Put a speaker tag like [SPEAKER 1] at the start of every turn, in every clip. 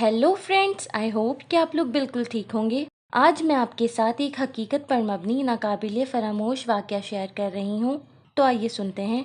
[SPEAKER 1] Hello friends, I hope कि आप लोग बिल्कुल ठीक होंगे। आज मैं आपके साथ एक हकीकत पर मबनी नाकाबिले फरामोश वाक़या शेयर कर रही हूँ। तो आइए सुनते हैं।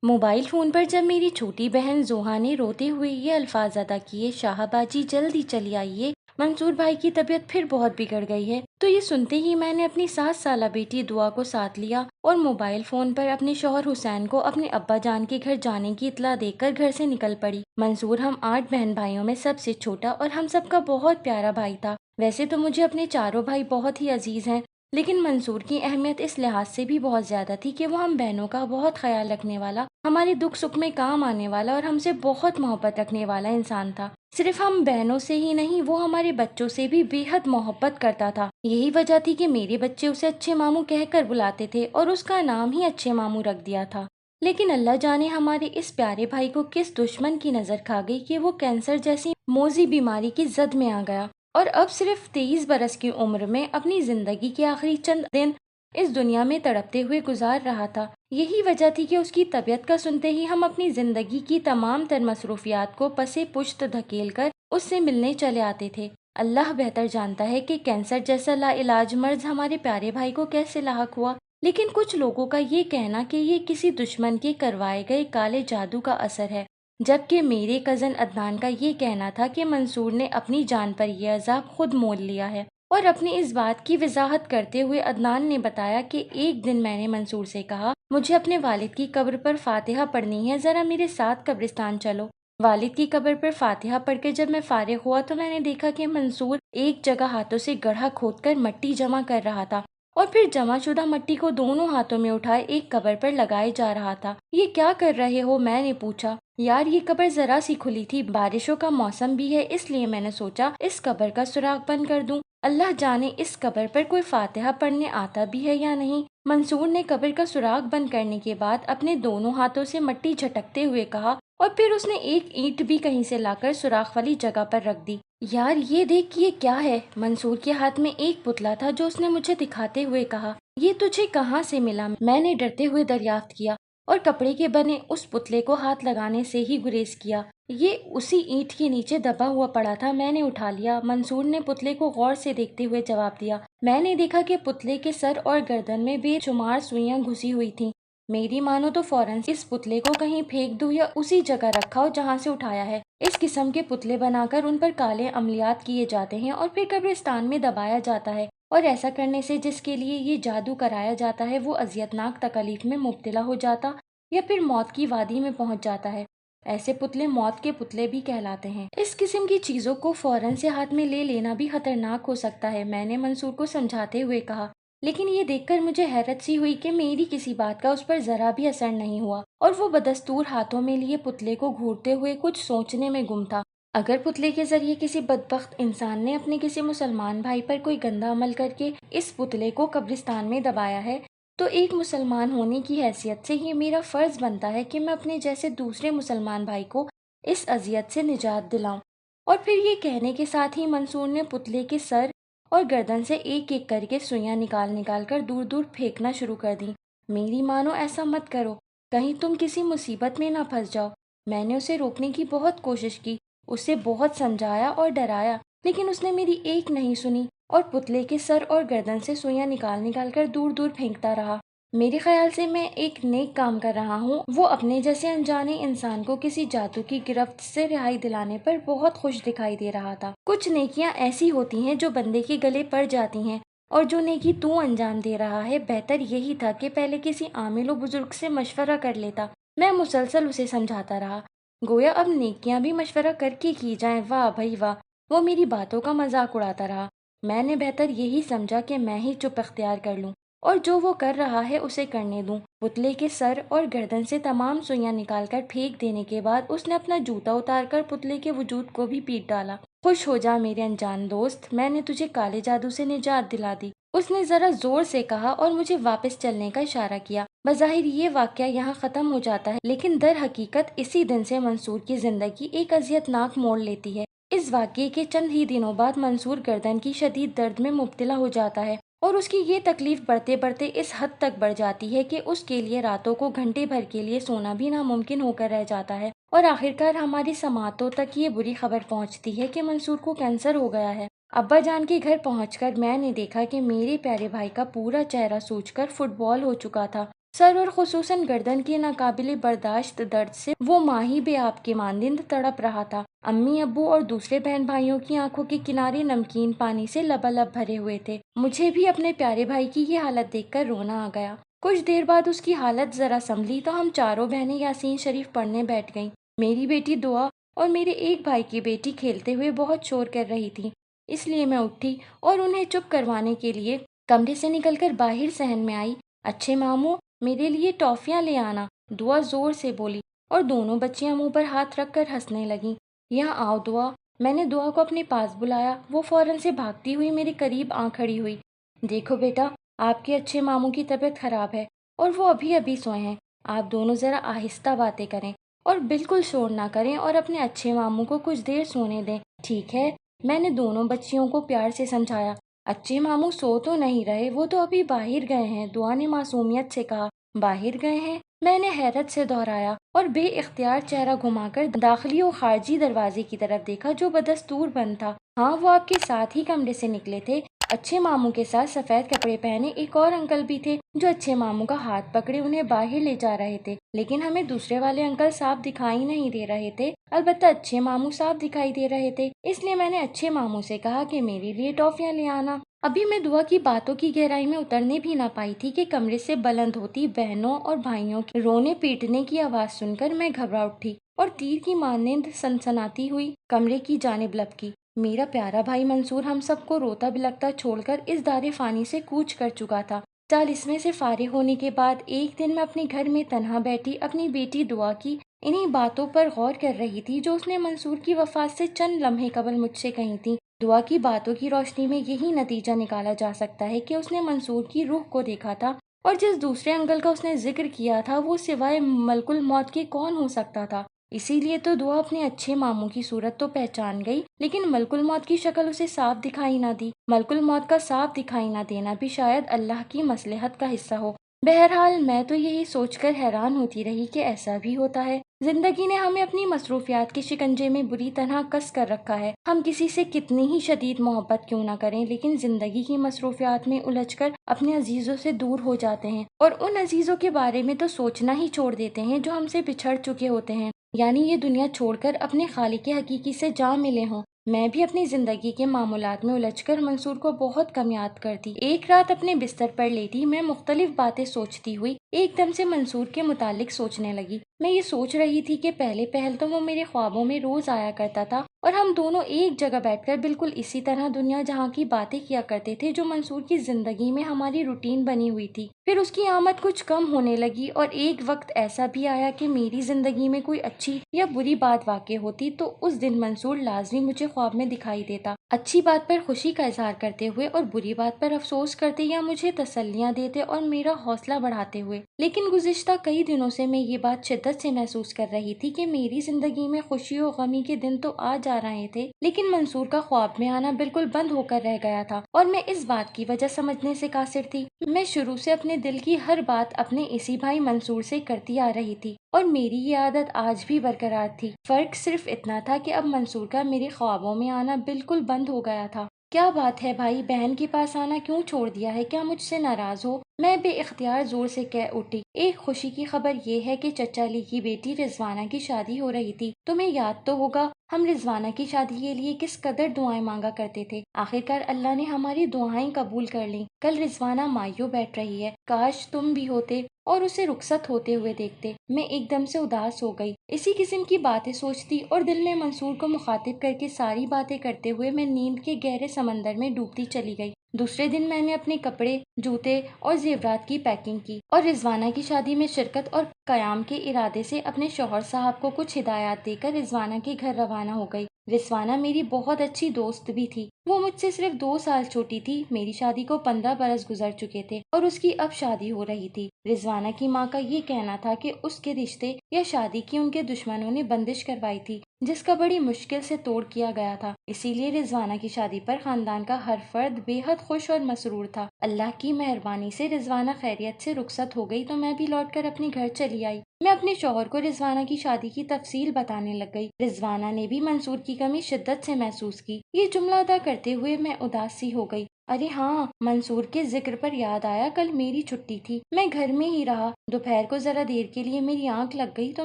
[SPEAKER 1] मोबाइल फ़ोन पर जब मेरी छोटी बहन जोहा ने रोते हुए ये अल्फाज अदा किए, शाहबाजी जल्दी चली आइए, मंसूर भाई की तबीयत फिर बहुत बिगड़ गई है, तो ये सुनते ही मैंने अपनी 7 साला बेटी दुआ को साथ लिया और मोबाइल फ़ोन पर अपने शौहर हुसैन को अपने अब्बा जान के घर जाने की इत्तला देकर घर से निकल पड़ी। मंसूर हम 8 बहन भाइयों में सबसे छोटा और हम सबका बहुत प्यारा भाई था। वैसे तो मुझे अपने चारों भाई बहुत ही अजीज हैं, लेकिन मंसूर की अहमियत इस लिहाज से भी बहुत ज्यादा थी कि वो हम बहनों का बहुत ख्याल रखने वाला, हमारे दुख सुख में काम आने वाला और हमसे बहुत मोहब्बत रखने वाला इंसान था। सिर्फ हम बहनों से ही नहीं, वो हमारे बच्चों से भी बेहद मोहब्बत करता था। यही वजह थी कि मेरे बच्चे उसे अच्छे मामू कहकर बुलाते थे और उसका नाम ही अच्छे मामू रख दिया था। लेकिन अल्लाह जाने हमारे इस प्यारे भाई को किस दुश्मन की नजर खा गई कि वो कैंसर जैसी मोजी बीमारी की जद में आ गया और अब सिर्फ 23 बरस की उम्र में अपनी जिंदगी के आखिरी चंद दिन इस दुनिया में तड़पते हुए गुजार रहा था। यही वजह थी कि उसकी तबीयत का सुनते ही हम अपनी जिंदगी की तमाम तर मसरूफियात को पसे पुश्त धकेल कर उससे मिलने चले आते थे। अल्लाह बेहतर जानता है कि कैंसर जैसा लाइलाज मर्ज हमारे प्यारे भाई को कैसे लाहक हुआ, लेकिन कुछ लोगों का ये कहना कि ये किसी दुश्मन के करवाए गए काले जादू का असर है, जबकि मेरे कज़न अदनान का ये कहना था कि मंसूर ने अपनी जान पर यह अज़ाब खुद मोल लिया है। और अपनी इस बात की वजाहत करते हुए अदनान ने बताया कि एक दिन मैंने मंसूर से कहा, मुझे अपने वालिद की कब्र पर फातिहा पढ़नी है, ज़रा मेरे साथ कब्रिस्तान चलो। वालिद की कब्र पर फातिहा पढ़कर जब मैं फारिग हुआ तो मैंने देखा कि मंसूर एक जगह हाथों से गड्ढा खोदकर मिट्टी जमा कर रहा था और फिर जमाशुदा मिट्टी को दोनों हाथों में उठाए एक कब्र पर लगाए जा रहा था। ये क्या कर रहे हो, मैंने पूछा। यार, ये कब्र जरा सी खुली थी, बारिशों का मौसम भी है, इसलिए मैंने सोचा इस कब्र का सुराग बंद कर दूं। अल्लाह जाने इस कब्र पर कोई फातिहा पढ़ने आता भी है या नहीं। मंसूर ने कब्र का सुराग बंद करने के बाद अपने दोनों हाथों से मिट्टी झटकते हुए कहा और फिर उसने एक ईंट भी कहीं से लाकर सुराख वाली जगह पर रख दी। यार, ये देख, ये क्या है? मंसूर के हाथ में एक पुतला था जो उसने मुझे दिखाते हुए कहा, ये तुझे कहाँ से मिला? मैंने डरते हुए दरियाफ्त किया और कपड़े के बने उस पुतले को हाथ लगाने से ही गुरेज किया। ये उसी ईंट के नीचे दबा हुआ पड़ा था, मैंने उठा लिया। मंसूर ने पुतले को गौर से देखते हुए जवाब दिया। मैंने देखा कि पुतले के सर और गर्दन में बेशुमार सुइयां घुसी हुई थीं। मेरी मानो तो फौरन इस पुतले को कहीं फेंक दूं या उसी जगह रखा हो जहां से उठाया है। इस किस्म के पुतले बनाकर उन पर काले अमलियात किए जाते हैं और फिर कब्रिस्तान में दबाया जाता है, और ऐसा करने से जिसके लिए ये जादू कराया जाता है वो अजियतनाक तकलीफ में मुब्तला हो जाता या फिर मौत की वादी में पहुंच जाता है। ऐसे पुतले मौत के पुतले भी कहलाते हैं। इस किस्म की चीजों को फौरन से हाथ में ले लेना भी खतरनाक हो सकता है, मैंने मंसूर को समझाते हुए कहा। लेकिन ये देखकर मुझे हैरत सी हुई कि मेरी किसी बात का उस पर जरा भी असर नहीं हुआ और वो बदस्तूर हाथों में लिए पुतले को घूरते हुए कुछ सोचने में गुम था। अगर पुतले के जरिए किसी बदबख्त इंसान ने अपने किसी मुसलमान भाई पर कोई गंदा अमल करके इस पुतले को कब्रिस्तान में दबाया है, तो एक मुसलमान होने की हैसियत से ये मेरा फर्ज बनता है कि मैं अपने जैसे दूसरे मुसलमान भाई को इस अजियत से निजात दिलाऊं। और फिर ये कहने के साथ ही मंसूर ने पुतले के सर और गर्दन से एक एक करके सुइयां निकाल निकाल कर दूर दूर फेंकना शुरू कर दी। मेरी मानो, ऐसा मत करो, कहीं तुम किसी मुसीबत में ना फंस जाओ। मैंने उसे रोकने की बहुत कोशिश की, उसे बहुत समझाया और डराया, लेकिन उसने मेरी एक नहीं सुनी और पुतले के सर और गर्दन से सुइयां निकाल निकाल कर दूर दूर फेंकता रहा। मेरे ख्याल से मैं एक नेक काम कर रहा हूँ। वो अपने जैसे अनजाने इंसान को किसी जादू की गिरफ्त से रिहाई दिलाने पर बहुत खुश दिखाई दे रहा था। कुछ नेकियां ऐसी होती हैं जो बंदे के गले पड़ जाती हैं, और जो नेकी तू अंजाम दे रहा है, बेहतर यही था कि पहले किसी आमिल बुजुर्ग से मशवरा कर लेता। मैं मुसलसल उसे समझाता रहा, गोया अब नेकियां भी मशवरा करके की जाएं। वाह भाई वाह! वो मेरी बातों का मजाक उड़ाता रहा। मैंने बेहतर यही समझा कि मैं ही चुप अख्तियार कर लूं और जो वो कर रहा है उसे करने दूं। पुतले के सर और गर्दन से तमाम सुइयां निकालकर फेंक देने के बाद उसने अपना जूता उतारकर पुतले के वजूद को भी पीट डाला। खुश हो जा मेरे अनजान दोस्त, मैंने तुझे काले जादू से निजात दिला दी, उसने जरा जोर से कहा और मुझे वापस चलने का इशारा किया। बज़ाहिर ये वाक़या यहाँ खत्म हो जाता है, लेकिन दर हकीकत इसी दिन से मंसूर की जिंदगी एक अजियतनाक मोड़ लेती है। इस वाक़ये के चंद ही दिनों बाद मंसूर गर्दन की शदीद दर्द में मुब्तला हो जाता है اور اس کی یہ تکلیف بڑھتے بڑھتے اس حد تک بڑھ جاتی ہے کہ اس کے لیے راتوں کو گھنٹے بھر کے لیے سونا بھی ناممکن ہو کر رہ جاتا ہے۔ اور آخرکار ہماری سماعتوں تک یہ بری خبر پہنچتی ہے کہ منصور کو کینسر ہو گیا ہے۔ ابا جان کے گھر پہنچ کر میں نے دیکھا کہ میرے پیارے بھائی کا پورا چہرہ سوج کر فٹ بال ہو چکا تھا۔ سر اور خصوصاً گردن کے ناقابل برداشت درد سے وہ ماہی بے آپ کے مانند تڑپ رہا تھا۔ امی ابو اور دوسرے بہن بھائیوں کی آنکھوں کے کنارے نمکین پانی سے لبالب بھرے ہوئے تھے۔ مجھے بھی اپنے پیارے بھائی کی یہ حالت دیکھ کر رونا آ گیا۔ کچھ دیر بعد اس کی حالت ذرا سنبھلی تو ہم چاروں بہنیں یاسین شریف پڑھنے بیٹھ گئیں۔ میری بیٹی دعا اور میرے ایک بھائی کی بیٹی کھیلتے ہوئے بہت شور کر رہی تھی، اس لیے میں اٹھی اور انہیں چپ کروانے کے لیے کمرے سے نکل کر باہر صحن میں آئی۔ اچھے ماموں، میرے لیے ٹافیاں لے آنا، دعا زور سے بولی، اور دونوں بچیاں منہ پر ہاتھ رکھ کر ہنسنے لگیں۔ یہاں آؤ دعا، میں نے دعا کو اپنے پاس بلایا۔ وہ فوراً سے بھاگتی ہوئی میرے قریب آ کھڑی ہوئی۔ دیکھو بیٹا، آپ کے اچھے ماموں کی طبیعت خراب ہے اور وہ ابھی ابھی سوئے ہیں۔ آپ دونوں ذرا آہستہ باتیں کریں اور بالکل شور نہ کریں اور اپنے اچھے ماموں کو کچھ دیر سونے دیں، ٹھیک ہے؟ میں نے دونوں بچیوں کو پیار سے سمجھایا۔ اچھے ماموں سو تو نہیں رہے، وہ تو ابھی باہر گئے ہیں، دعا نے معصومیت سے کہا۔ باہر گئے ہیں؟ میں نے حیرت سے دہرایا اور بے اختیار چہرہ گھما کر داخلی و خارجی دروازے کی طرف دیکھا جو بدستور بند تھا۔ ہاں، وہ آپ کے ساتھ ہی کمرے سے نکلے تھے۔ اچھے ماموں کے ساتھ سفید کپڑے پہنے ایک اور انکل بھی تھے جو اچھے ماموں کا ہاتھ پکڑے انہیں باہر لے جا رہے تھے، لیکن ہمیں دوسرے والے انکل صاف دکھائی نہیں دے رہے تھے۔ البتہ اچھے ماموں صاف دکھائی دے رہے تھے، اس لیے میں نے اچھے ماموں سے کہا کہ میرے لیے ٹافیاں لے آنا۔ ابھی میں دعا کی باتوں کی گہرائی میں اترنے بھی نہ پائی تھی کہ کمرے سے بلند ہوتی بہنوں اور بھائیوں کے رونے پیٹنے کی آواز سن کر میں گھبرا اٹھی اور تیر کی مانند سنسناتی ہوئی کمرے کی جانب لپکی۔ میرا پیارا بھائی منصور ہم سب کو روتا بلکتا چھوڑ کر اس دار فانی سے کوچ کر چکا تھا۔ 40ویں سے فارغ ہونے کے بعد ایک دن میں اپنے گھر میں تنہا بیٹھی اپنی بیٹی دعا کی انہی باتوں پر غور کر رہی تھی جو اس نے منصور کی وفات سے چند لمحے قبل مجھ سے کہی تھی۔ دعا کی باتوں کی روشنی میں یہی نتیجہ نکالا جا سکتا ہے کہ اس نے منصور کی روح کو دیکھا تھا، اور جس دوسرے انکل کا اس نے ذکر کیا تھا وہ سوائے ملک الموت کے کون ہو سکتا تھا۔ اسی لیے تو دعا اپنے اچھے ماموں کی صورت تو پہچان گئی، لیکن ملک الموت کی شکل اسے صاف دکھائی نہ دی۔ ملک الموت کا صاف دکھائی نہ دینا بھی شاید اللہ کی مصلحت کا حصہ ہو۔ بہرحال میں تو یہی سوچ کر حیران ہوتی رہی کہ ایسا بھی ہوتا ہے۔ زندگی نے ہمیں اپنی مصروفیات کے شکنجے میں بری طرح کس کر رکھا ہے۔ ہم کسی سے کتنی ہی شدید محبت کیوں نہ کریں، لیکن زندگی کی مصروفیات میں الجھ کر اپنے عزیزوں سے دور ہو جاتے ہیں، اور ان عزیزوں کے بارے میں تو سوچنا ہی چھوڑ دیتے ہیں جو ہم سے بچھڑ چکے ہوتے ہیں، یعنی یہ دنیا چھوڑ کر اپنے خالق حقیقی سے جا ملے ہوں۔ میں بھی اپنی زندگی کے معمولات میں الجھ کر منصور کو بہت کم یاد کرتی۔ ایک رات اپنے بستر پر لیٹی میں مختلف باتیں سوچتی ہوئی ایک دم سے منصور کے متعلق سوچنے لگی۔ میں یہ سوچ رہی تھی کہ پہلے پہل تو وہ میرے خوابوں میں روز آیا کرتا تھا اور ہم دونوں ایک جگہ بیٹھ کر بالکل اسی طرح دنیا جہاں کی باتیں کیا کرتے تھے جو منصور کی زندگی میں ہماری روٹین بنی ہوئی تھی۔ پھر اس کی آمد کچھ کم ہونے لگی اور ایک وقت ایسا بھی آیا کہ میری زندگی میں کوئی اچھی یا بری بات واقع ہوتی تو اس دن منصور لازمی مجھے خواب میں دکھائی دیتا، اچھی بات پر خوشی کا اظہار کرتے ہوئے اور بری بات پر افسوس کرتے یا مجھے تسلیاں دیتے اور میرا حوصلہ بڑھاتے ہوئے۔ لیکن گزشتہ کئی دنوں سے میں یہ بات شدت سے محسوس کر رہی تھی کہ میری زندگی میں خوشی و غمی کے دن تو آ جا رہے تھے، لیکن منصور کا خواب میں آنا بالکل بند ہو کر رہ گیا تھا، اور میں اس بات کی وجہ سمجھنے سے قاصر تھی۔ میں شروع سے اپنے دل کی ہر بات اپنے اسی بھائی منصور سے کرتی آ رہی تھی اور میری یہ عادت آج بھی برقرار تھی۔ فرق صرف اتنا تھا کہ اب منصور کا میرے خوابوں میں آنا بالکل بند ہو گیا تھا۔ کیا بات ہے بھائی، بہن کے پاس آنا کیوں چھوڑ دیا ہے؟ کیا مجھ سے ناراض ہو؟ میں بے اختیار زور سے کہہ اٹھی۔ ایک خوشی کی خبر یہ ہے کہ چچا علی کی بیٹی رضوانہ کی شادی ہو رہی تھی، تمہیں یاد تو ہوگا ہم رضوانہ کی شادی کے لیے کس قدر دعائیں مانگا کرتے تھے۔ آخرکار اللہ نے ہماری دعائیں قبول کر لیں۔ کل رضوانہ مایوں بیٹھ رہی ہے، کاش تم بھی ہوتے اور اسے رخصت ہوتے ہوئے دیکھتے۔ میں ایک دم سے اداس ہو گئی۔ اسی قسم کی باتیں سوچتی اور دل میں منصور کو مخاطب کر کے ساری باتیں کرتے ہوئے میں نیند کے گہرے سمندر میں ڈوبتی چلی گئی۔ دوسرے دن میں نے اپنے کپڑے، جوتے اور زیورات کی پیکنگ کی اور رضوانہ کی شادی میں شرکت اور قیام کے ارادے سے اپنے شوہر صاحب کو کچھ ہدایات دے کر رضوانہ کے گھر روانہ ہو گئی۔ رضوانہ میری بہت اچھی دوست بھی تھی۔ वो मुझसे सिर्फ 2 साल छोटी थी। मेरी शादी को 15 बरस गुजर चुके थे और उसकी अब शादी हो रही थी। रिजवाना की माँ का ये कहना था कि उसके रिश्ते या शादी की उनके दुश्मनों ने बंदिश करवाई थी, जिसका बड़ी मुश्किल से तोड़ किया गया था। इसीलिए रिजवाना की शादी पर खानदान का हर फर्द बेहद खुश और मसरूर था। अल्लाह की मेहरबानी से रिजवाना खैरियत से रुखसत हो गई तो मैं भी लौटकर अपने घर चली आई। मैं अपने शौहर को रिजवाना की शादी की तफसील बताने लग गई। रिजवाना ने भी मंसूर की कमी शिद्दत से महसूस की। ये जुमला अदा करते हुए मैं उदास सी हो गई। अरे हाँ, मंसूर के जिक्र पर याद आया, कल मेरी छुट्टी थी, मैं घर में ही रहा। दोपहर को जरा देर के लिए मेरी आंख लग गई तो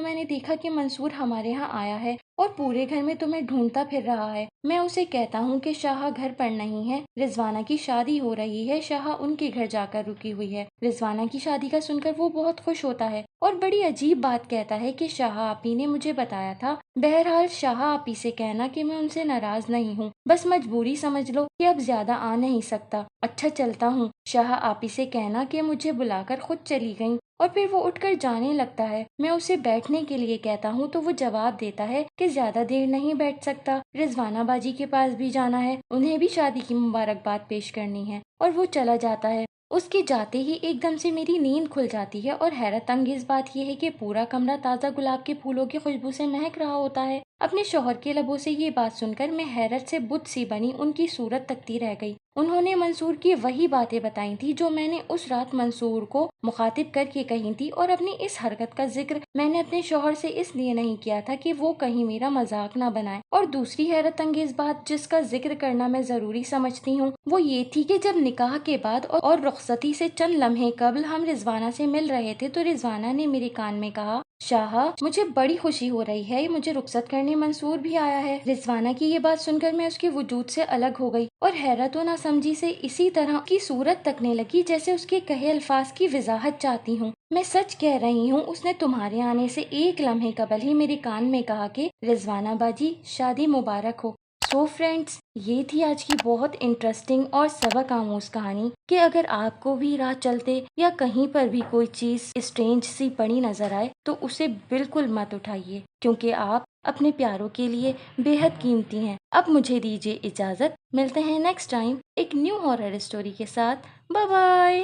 [SPEAKER 1] मैंने देखा कि मंसूर हमारे यहाँ आया है और पूरे घर में तुम्हें ढूंढता फिर रहा है। मैं उसे कहता हूँ कि शाह घर पर नहीं है, रिजवाना की शादी हो रही है, शाह उनके घर जाकर रुकी हुई है। रिजवाना की शादी का सुनकर वो बहुत खुश होता है और बड़ी अजीब बात कहता है कि शाह आपी ने मुझे बताया था। बहरहाल शाह आपी से कहना कि मैं उनसे नाराज नहीं हूँ, बस मजबूरी समझ लो कि अब ज्यादा आ नहीं सकता। अच्छा चलता हूँ। शाह आपी से कहना कि मुझे बुलाकर खुद चली गईं। और फिर वो उठकर जाने लगता है। मैं उसे बैठने के लिए कहता हूँ तो वो जवाब देता है कि ज्यादा देर नहीं बैठ सकता, रिजवाना बाजी के पास भी जाना है, उन्हें भी शादी की मुबारकबाद पेश करनी है। और वो चला जाता है। उसके जाते ही एकदम से मेरी नींद खुल जाती है और हैरत अंगेज बात यह है कि पूरा कमरा ताज़ा गुलाब के फूलों की खुशबू से महक रहा होता है। अपने शौहर के लबों से ये बात सुनकर मैं हैरत से बुत सी बनी उनकी सूरत तकती रह गई। उन्होंने मंसूर की वही बातें बताई थी जो मैंने उस रात मंसूर को मुखातिब करके कही थी, और अपनी इस हरकत का जिक्र मैंने अपने शौहर से इसलिए नहीं किया था कि वो कहीं मेरा मजाक ना बनाए। और दूसरी हैरत अंगेज बात जिसका जिक्र करना मैं जरूरी समझती हूँ वो ये थी कि जब निकाह के बाद और रुखसती से चंद लम्हे कबल हम रिजवाना से मिल रहे थे तो रिजवाना ने मेरे कान में कहा, शाह मुझे बड़ी खुशी हो रही है, मुझे रुखसत करने मंसूर भी आया है। रिजवाना की ये बात सुनकर मैं उसके वजूद से अलग हो गई और हैरत और नासमझी से इसी तरह की सूरत तकने लगी जैसे उसके कहे अल्फाज की वजाहत चाहती हूँ। मैं सच कह रही हूँ, उसने तुम्हारे आने से एक लम्हे कबल ही मेरे कान में कहा कि रिजवाना बाजी शादी मुबारक हो। सो फ्रेंड्स, ये थी आज की बहुत इंटरेस्टिंग और सबक आमोज कहानी कि अगर आपको भी राह चलते या कहीं पर भी कोई चीज स्ट्रेंज सी पड़ी नजर आए तो उसे बिल्कुल मत उठाइए, क्योंकि आप अपने प्यारों के लिए बेहद कीमती हैं। अब मुझे दीजिए इजाजत, मिलते हैं नेक्स्ट टाइम एक न्यू हॉरर स्टोरी के साथ। Bye bye.